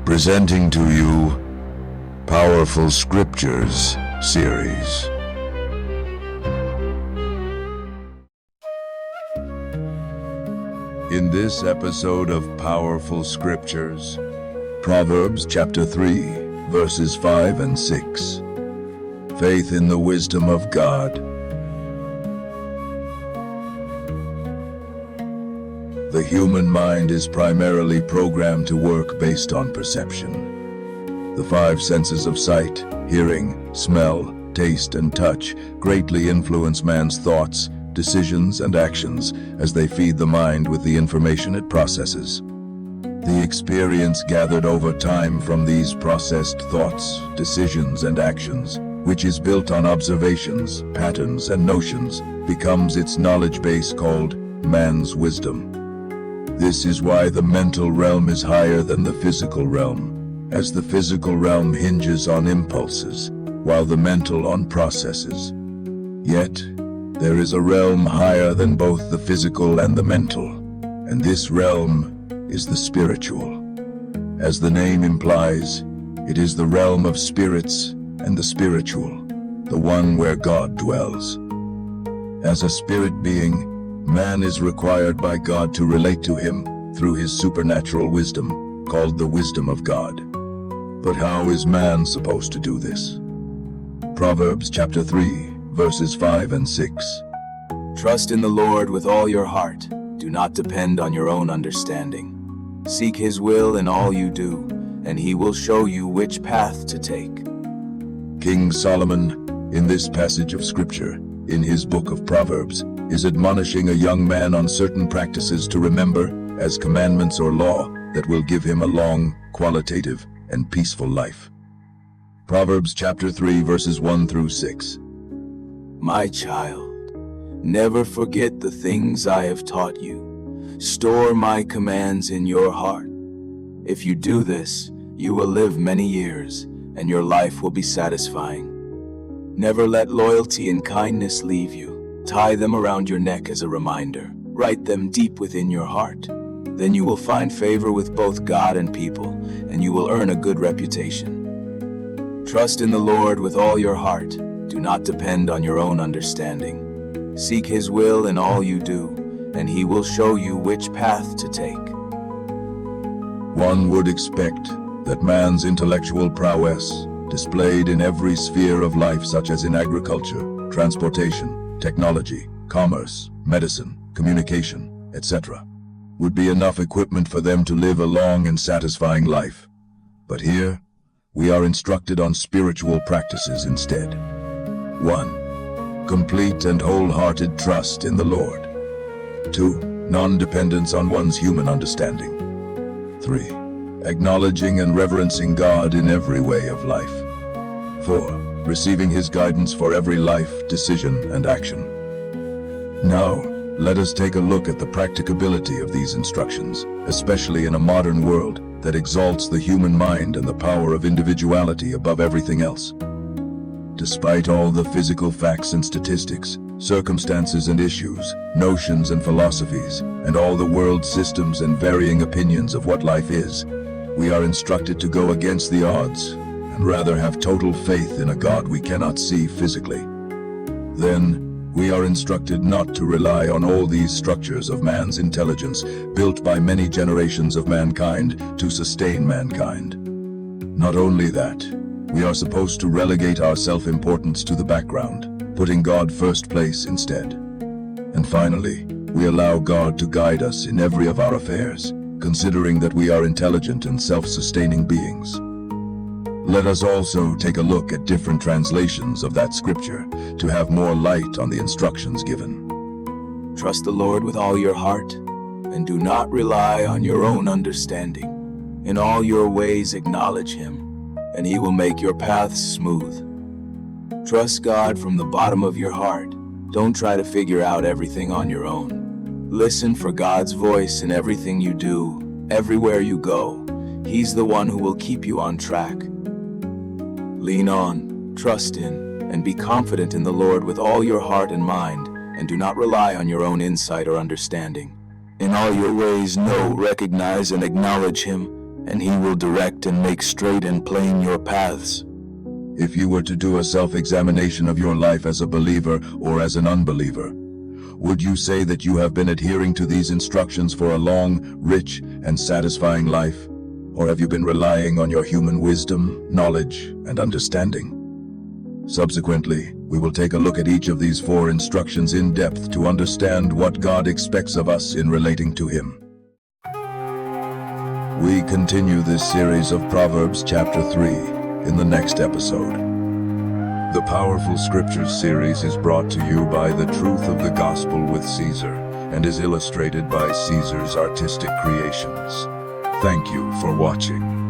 presenting to you Powerful Scriptures series. In this episode of Powerful Scriptures, Proverbs chapter 3, verses 5 and 6. Faith in the wisdom of God. The human mind is primarily programmed to work based on perception. The five senses of sight, hearing, smell, taste, and touch greatly influence man's thoughts, decisions, and actions as they feed the mind with the information it processes. The experience gathered over time from these processed thoughts, decisions, and actions, which is built on observations, patterns, and notions, becomes its knowledge base called man's wisdom. This is why the mental realm is higher than the physical realm, as the physical realm hinges on impulses, while the mental on processes. Yet, there is a realm higher than both the physical and the mental, and this realm is the spiritual. As the name implies, it is the realm of spirits and the spiritual, the one where God dwells. As a spirit being, man is required by God to relate to him through his supernatural wisdom, called the wisdom of God. But how is man supposed to do this? Proverbs chapter 3, verses 5 and 6. Trust in the Lord with all your heart. Do not depend on your own understanding. Seek His will in all you do, and He will show you which path to take. King Solomon, in this passage of Scripture, in his book of Proverbs, is admonishing a young man on certain practices to remember as commandments or law that will give him a long, qualitative, and peaceful life. Proverbs chapter 3, verses 1 through 6. My child, never forget the things I have taught you. Store my commands in your heart. If you do this, you will live many years, and your life will be satisfying. Never let loyalty and kindness leave you. Tie them around your neck as a reminder. Write them deep within your heart. Then you will find favor with both God and people, and you will earn a good reputation. Trust in the Lord with all your heart. Do not depend on your own understanding. Seek His will in all you do, and He will show you which path to take. One would expect that man's intellectual prowess, displayed in every sphere of life such as in agriculture, transportation, technology, commerce, medicine, communication, etc., would be enough equipment for them to live a long and satisfying life. But here, we are instructed on spiritual practices instead. 1. Complete and wholehearted trust in the Lord. 2. Non-dependence on one's human understanding. 3. Acknowledging and reverencing God in every way of life. 4. Receiving His guidance for every life, decision, and action. Now, let us take a look at the practicability of these instructions, especially in a modern world that exalts the human mind and the power of individuality above everything else. Despite all the physical facts and statistics, circumstances and issues, notions and philosophies, and all the world systems and varying opinions of what life is, we are instructed to go against the odds and rather have total faith in a God we cannot see physically. Then, we are instructed not to rely on all these structures of man's intelligence built by many generations of mankind to sustain mankind. Not only that, we are supposed to relegate our self-importance to the background, putting God first place instead. And finally, we allow God to guide us in every of our affairs, considering that we are intelligent and self-sustaining beings. Let us also take a look at different translations of that scripture to have more light on the instructions given. Trust the Lord with all your heart, and do not rely on your own understanding. In all your ways acknowledge Him, and He will make your paths smooth. Trust God from the bottom of your heart. Don't try to figure out everything on your own. Listen for God's voice in everything you do, everywhere you go. He's the one who will keep you on track. Lean on, trust in, and be confident in the Lord with all your heart and mind, and do not rely on your own insight or understanding. In all your ways know, recognize, and acknowledge Him, and He will direct and make straight and plain your paths. If you were to do a self-examination of your life as a believer or as an unbeliever, would you say that you have been adhering to these instructions for a long, rich, and satisfying life? Or have you been relying on your human wisdom, knowledge, and understanding? Subsequently, we will take a look at each of these 4 instructions in depth to understand what God expects of us in relating to Him. We continue this series of Proverbs chapter 3 in the next episode. The Powerful Scriptures series is brought to you by The Truth of the Gospel with Caesar and is illustrated by Caesar's Artistic Creations. Thank you for watching.